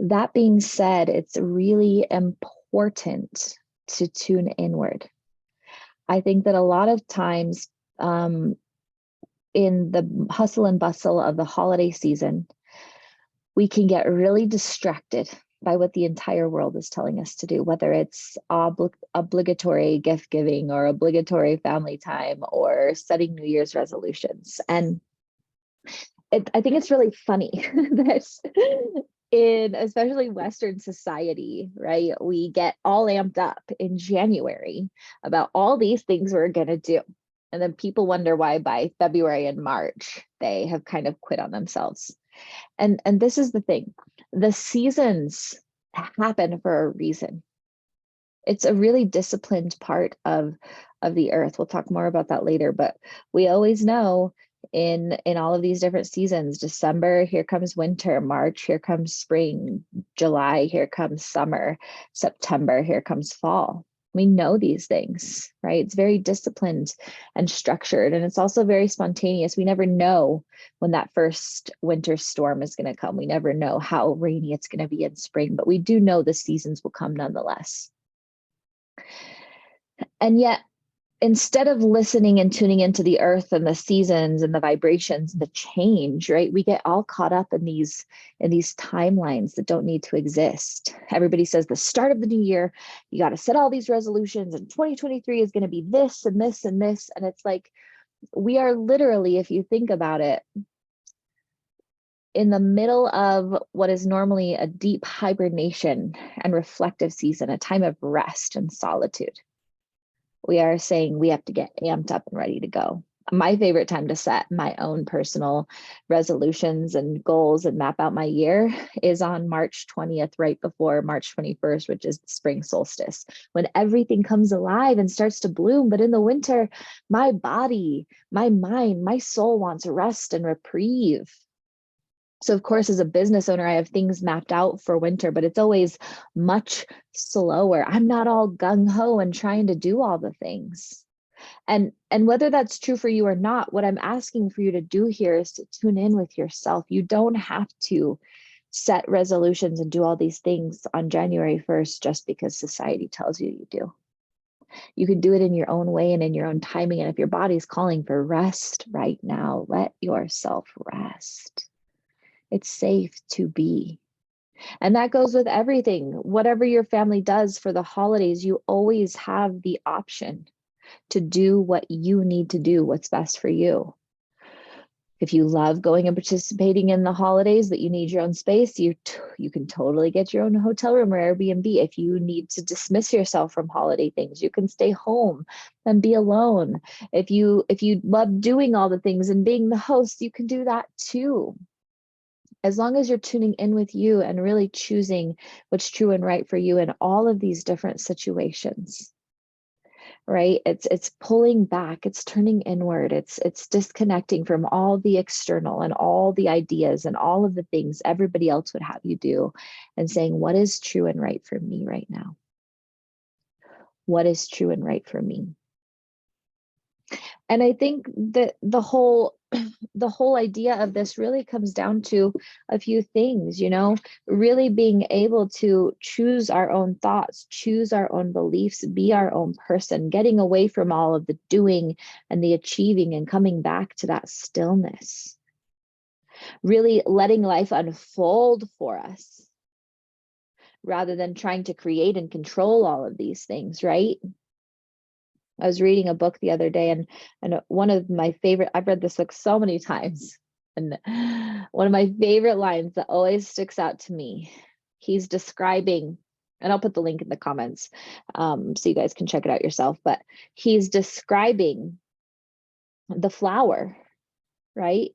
That being said, it's really important to tune inward. I think that a lot of times in the hustle and bustle of the holiday season, we can get really distracted by what the entire world is telling us to do, whether it's obligatory gift giving or obligatory family time or setting New Year's resolutions. And I think it's really funny that in especially Western society, right, we get all amped up in January about all these things we're going to do. And then people wonder why by February and March, they have kind of quit on themselves. And this is the thing, the seasons happen for a reason. It's a really disciplined part of the earth. We'll talk more about that later, but we always know in all of these different seasons, December, here comes winter, March, here comes spring, July, here comes summer, September, here comes fall. We know these things, right? It's very disciplined and structured, and it's also very spontaneous. We never know when that first winter storm is going to come. We never know how rainy it's going to be in spring, but we do know the seasons will come nonetheless. And yet, instead of listening and tuning into the earth and the seasons and the vibrations, the change, right? We get all caught up in these timelines that don't need to exist. Everybody says the start of the new year, you got to set all these resolutions, and 2023 is going to be this and this and this. And it's like, we are literally, if you think about it, in the middle of what is normally a deep hibernation and reflective season, a time of rest and solitude. We are saying we have to get amped up and ready to go. My favorite time to set my own personal resolutions and goals and map out my year is on March 20th, right before March 21st, which is the spring solstice, when everything comes alive and starts to bloom. But in the winter, my body, my mind, my soul wants rest and reprieve. So of course, as a business owner, I have things mapped out for winter, but it's always much slower. I'm not all gung-ho and trying to do all the things. And whether that's true for you or not, what I'm asking for you to do here is to tune in with yourself. You don't have to set resolutions and do all these things on January 1st just because society tells you you do. You can do it in your own way and in your own timing. And if your body's calling for rest right now, let yourself rest. It's safe to be. And that goes with everything. Whatever your family does for the holidays, you always have the option to do what you need to do, what's best for you. If you love going and participating in the holidays, but you need your own space, you can totally get your own hotel room or Airbnb. If you need to dismiss yourself from holiday things, you can stay home and be alone. If you love doing all the things and being the host, you can do that too. As long as you're tuning in with you and really choosing what's true and right for you in all of these different situations, right? It's pulling back, it's turning inward, it's disconnecting from all the external and all the ideas and all of the things everybody else would have you do, and saying, what is true and right for me right now? What is true and right for me? And I think that the whole idea of this really comes down to a few things, really being able to choose our own thoughts, choose our own beliefs, be our own person, getting away from all of the doing and the achieving and coming back to that stillness, really letting life unfold for us rather than trying to create and control all of these things, right? I was reading a book the other day, and one of my favorite, I've read this book so many times, and one of my favorite lines that always sticks out to me, he's describing, and I'll put the link in the comments so you guys can check it out yourself, but he's describing the flower, right?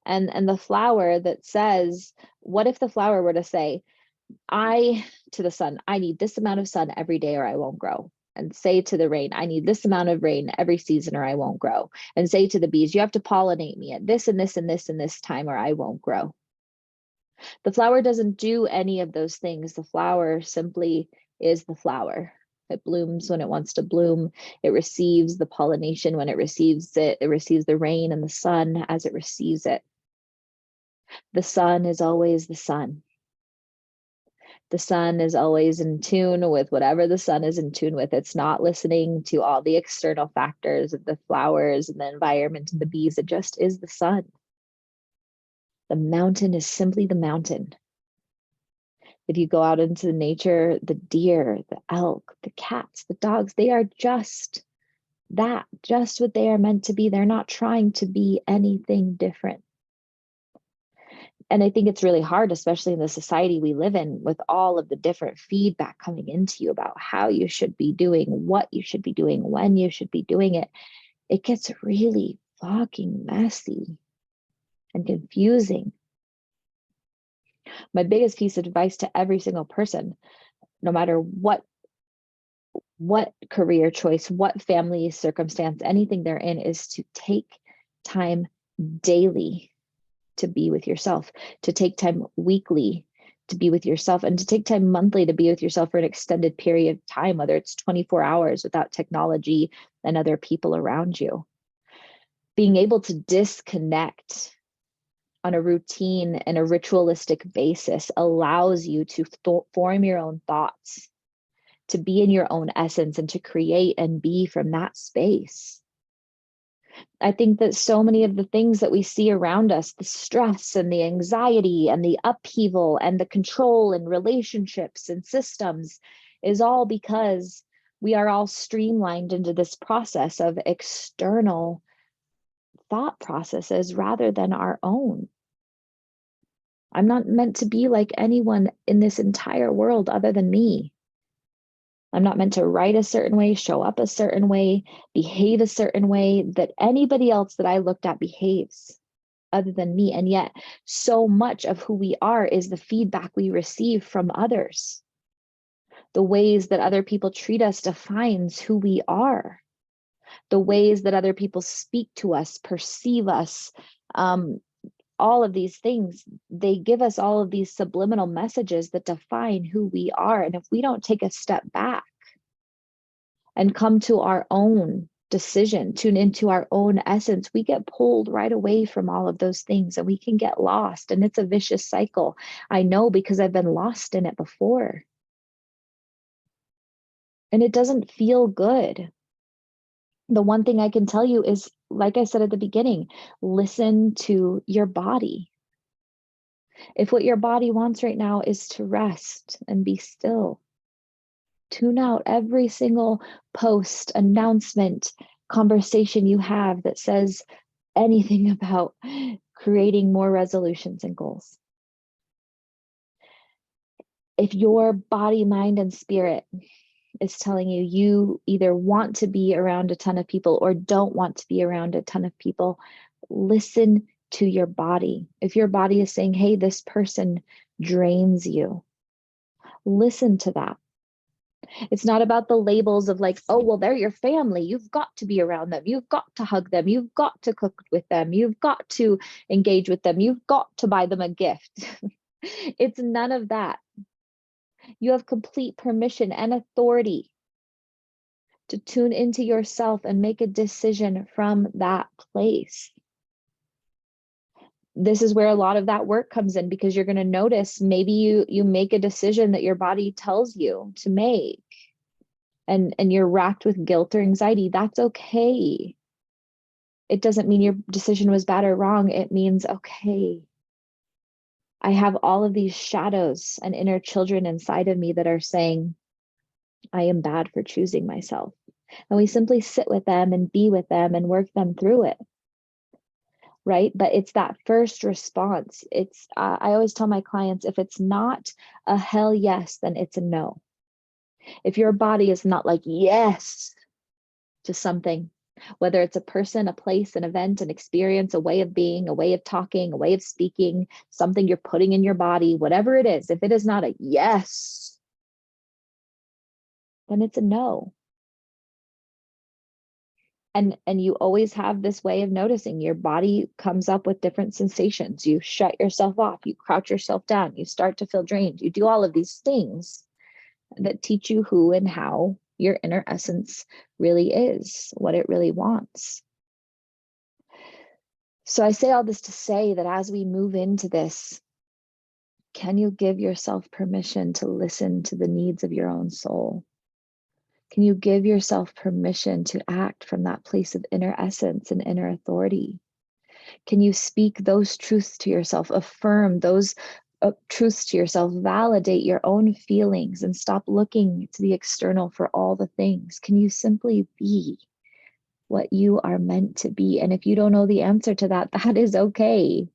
And the flower that says, what if the flower were to say, to the sun, I need this amount of sun every day or I won't grow. And say to the rain, I need this amount of rain every season or I won't grow. And say to the bees, you have to pollinate me at this and this and this and this time or I won't grow. The flower doesn't do any of those things. The flower simply is the flower. It blooms when it wants to bloom. It receives the pollination when it receives it. It receives the rain and the sun as it receives it. The sun is always the sun. The sun is always in tune with whatever the sun is in tune with. It's not listening to all the external factors of the flowers and the environment and the bees. It just is the sun. The mountain is simply the mountain. If you go out into nature, the deer, the elk, the cats, the dogs, they are just that, just what they are meant to be. They're not trying to be anything different. And I think it's really hard, especially in the society we live in, with all of the different feedback coming into you about how you should be doing, what you should be doing, when you should be doing it. It gets really fucking messy and confusing. My biggest piece of advice to every single person, no matter what career choice, what family circumstance, anything they're in, is to take time daily to be with yourself, to take time weekly to be with yourself, and to take time monthly to be with yourself for an extended period of time, whether it's 24 hours without technology and other people around you. Being able to disconnect on a routine and a ritualistic basis allows you to form your own thoughts, to be in your own essence, and to create and be from that space. I think that so many of the things that we see around us, the stress and the anxiety and the upheaval and the control in relationships and systems, is all because we are all streamlined into this process of external thought processes rather than our own. I'm not meant to be like anyone in this entire world other than me. I'm not meant to write a certain way, show up a certain way, behave a certain way that anybody else that I looked at behaves other than me. And yet so much of who we are is the feedback we receive from others. The ways that other people treat us defines who we are. The ways that other people speak to us, perceive us, all of these things, they give us all of these subliminal messages that define who we are. And if we don't take a step back and come to our own decision, tune into our own essence, we get pulled right away from all of those things and we can get lost. And it's a vicious cycle. I know, because I've been lost in it before. And it doesn't feel good. The one thing I can tell you is, like I said at the beginning, listen to your body. If what your body wants right now is to rest and be still, tune out every single post, announcement, conversation you have that says anything about creating more resolutions and goals. If your body, mind, and spirit is telling you you either want to be around a ton of people or don't want to be around a ton of people, listen to your body. If your body is saying, hey, this person drains you, listen to that. It's not about the labels of like, oh, well, they're your family. You've got to be around them. You've got to hug them. You've got to cook with them. You've got to engage with them. You've got to buy them a gift. It's none of that. You have complete permission and authority to tune into yourself and make a decision from that place. This is where a lot of that work comes in, because you're going to notice maybe you make a decision that your body tells you to make, and you're racked with guilt or anxiety. That's okay. It doesn't mean your decision was bad or wrong. It means, okay, I have all of these shadows and inner children inside of me that are saying, I am bad for choosing myself. And we simply sit with them and be with them and work them through it. Right? But it's that first response. It's, I always tell my clients, if it's not a hell yes, then it's a no. If your body is not like yes to something, whether it's a person, a place, an event, an experience, a way of being, a way of talking, a way of speaking, something you're putting in your body, whatever it is, if it is not a yes, then it's a no. And you always have this way of noticing your body comes up with different sensations. You shut yourself off, you crouch yourself down, you start to feel drained. You do all of these things that teach you who and how your inner essence really is, what it really wants. So I say all this to say that as we move into this Can you give yourself permission to listen to the needs of your own soul? Can you give yourself permission to act from that place of inner essence and inner authority? Can you speak those truths to yourself, affirm those truths to yourself, validate your own feelings, and stop looking to the external for all the things? Can you simply be what you are meant to be? And if you don't know the answer to that, that is okay.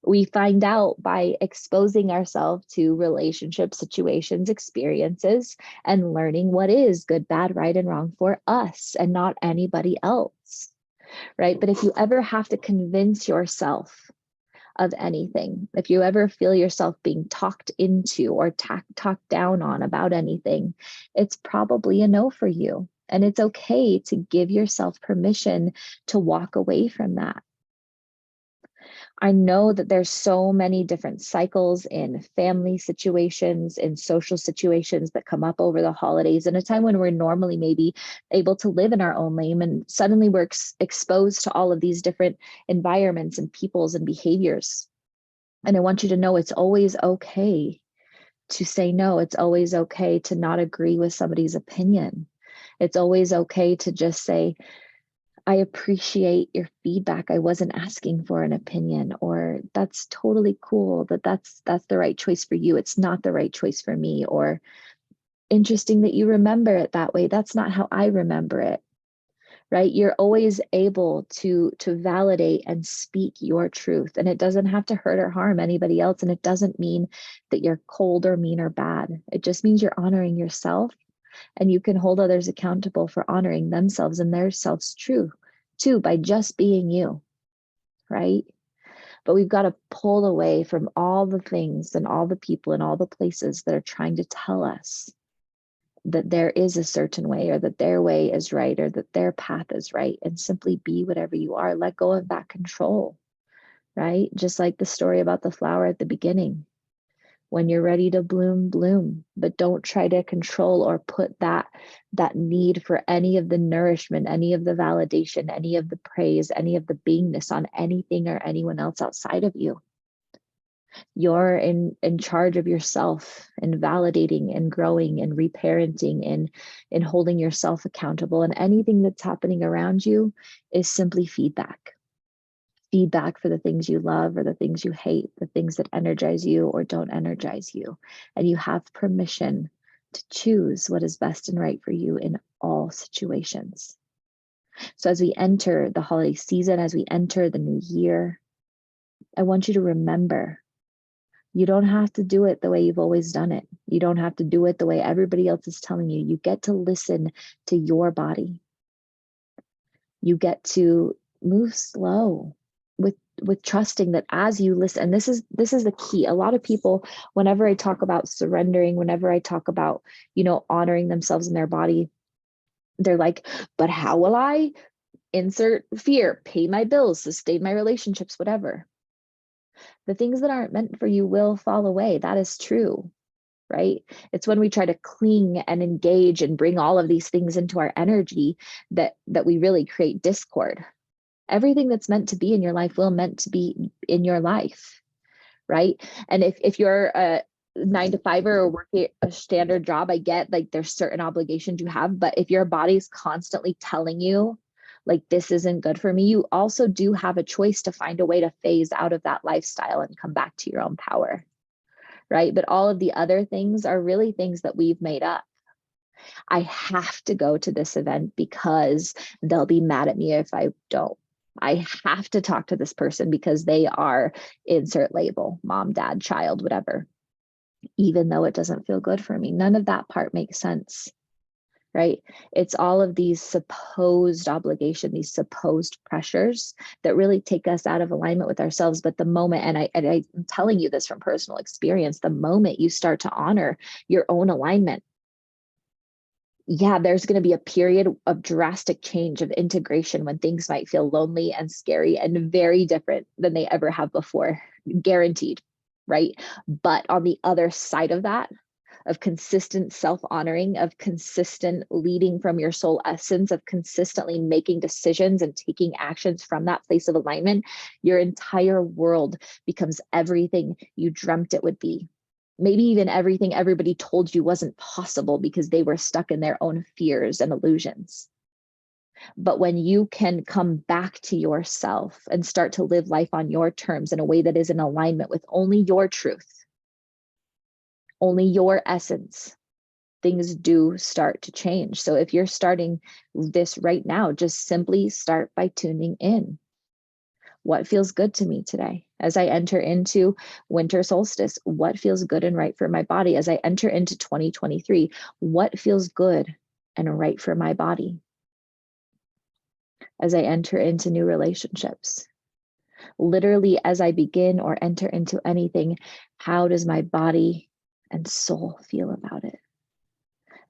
We find out by exposing ourselves to relationships, situations, experiences, and learning what is good, bad, right, and wrong for us and not anybody else, right? But if you ever have to convince yourself of anything, if you ever feel yourself being talked into or talked down on about anything, it's probably a no for you. And it's okay to give yourself permission to walk away from that. I know that there's so many different cycles in family situations, in social situations that come up over the holidays, in a time when we're normally maybe able to live in our own lane, and suddenly we're exposed to all of these different environments and peoples and behaviors. And I want you to know it's always okay to say no. It's always okay to not agree with somebody's opinion. It's always okay to just say, I appreciate your feedback. I wasn't asking for an opinion, or that's totally cool that's the right choice for you. It's not the right choice for me, or interesting that you remember it that way. That's not how I remember it. Right? You're always able to validate and speak your truth, and it doesn't have to hurt or harm anybody else, and it doesn't mean that you're cold or mean or bad. It just means you're honoring yourself, and you can hold others accountable for honoring themselves and their selves true too by just being you, right? But we've got to pull away from all the things and all the people and all the places that are trying to tell us that there is a certain way, or that their way is right, or that their path is right, and simply be whatever you are. Let go of that control, right? Just like the story about the flower at the beginning. When you're ready to bloom, bloom, but don't try to control or put that need for any of the nourishment, any of the validation, any of the praise, any of the beingness on anything or anyone else outside of you. You're in charge of yourself, and validating and growing and reparenting and holding yourself accountable, and anything that's happening around you is simply feedback for the things you love or the things you hate, the things that energize you or don't energize you. And you have permission to choose what is best and right for you in all situations. So as we enter the holiday season, as we enter the new year, I want you to remember, you don't have to do it the way you've always done it. You don't have to do it the way everybody else is telling you. You get to listen to your body. You get to move slow with trusting that as you listen. And this is the key. A lot of people, whenever I talk about surrendering, whenever I talk about, honoring themselves in their body, they're like, but how will I insert fear, pay my bills, sustain my relationships, whatever? The things that aren't meant for you will fall away. That is true, right? It's when we try to cling and engage and bring all of these things into our energy that we really create discord. Everything that's meant to be in your life will meant to be in your life, right? And if you're a 9 to 5 or working a standard job, I get like there's certain obligations you have, but if your body's constantly telling you like this isn't good for me, you also do have a choice to find a way to phase out of that lifestyle and come back to your own power, right? But all of the other things are really things that we've made up. I have to go to this event because they'll be mad at me if I don't. I have to talk to this person because they are insert label, mom, dad, child, whatever, even though it doesn't feel good for me. None of that part makes sense, right? It's all of these supposed obligation, these supposed pressures that really take us out of alignment with ourselves. But the moment, and I'm telling you this from personal experience, the moment you start to honor your own alignment, yeah, there's going to be a period of drastic change, of integration, when things might feel lonely and scary and very different than they ever have before, guaranteed, right? But on the other side of that, of consistent self-honoring, of consistent leading from your soul essence, of consistently making decisions and taking actions from that place of alignment, your entire world becomes everything you dreamt it would be. Maybe even everything everybody told you wasn't possible because they were stuck in their own fears and illusions. But when you can come back to yourself and start to live life on your terms in a way that is in alignment with only your truth, only your essence, things do start to change. So if you're starting this right now, just simply start by tuning in. What feels good to me today? As I enter into winter solstice, what feels good and right for my body? As I enter into 2023, what feels good and right for my body? As I enter into new relationships, literally as I begin or enter into anything, how does my body and soul feel about it?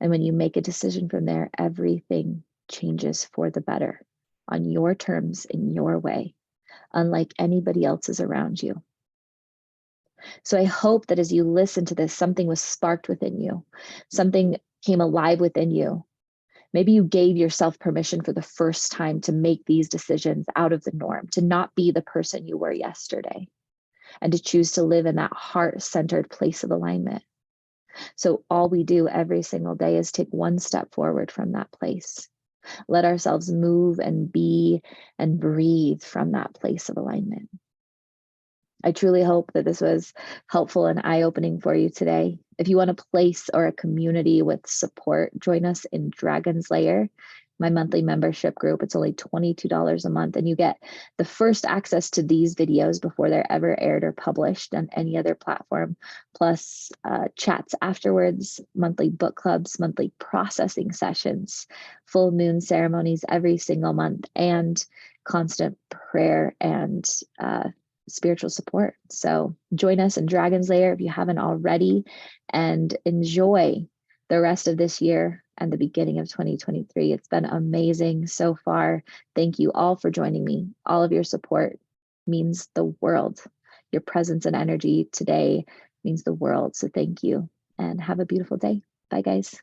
And when you make a decision from there, everything changes for the better on your terms, in your way, unlike anybody else's around you. So I hope that as you listen to this, something was sparked within you, something came alive within you. Maybe you gave yourself permission for the first time to make these decisions out of the norm, to not be the person you were yesterday, and to choose to live in that heart-centered place of alignment. So all we do every single day is take one step forward from that place. Let ourselves move and be and breathe from that place of alignment. I truly hope that this was helpful and eye-opening for you today. If you want a place or a community with support, join us in Dragon's Lair, my monthly membership group. It's only $22 a month, and you get the first access to these videos before they're ever aired or published on any other platform, plus chats afterwards, monthly book clubs, monthly processing sessions, full moon ceremonies every single month, and constant prayer and spiritual support. So join us in Dragon's Lair if you haven't already, and enjoy the rest of this year and the beginning of 2023. It's been amazing so far. Thank you all for joining me. All of your support means the world. Your presence and energy today means the world. So thank you and have a beautiful day. Bye, guys.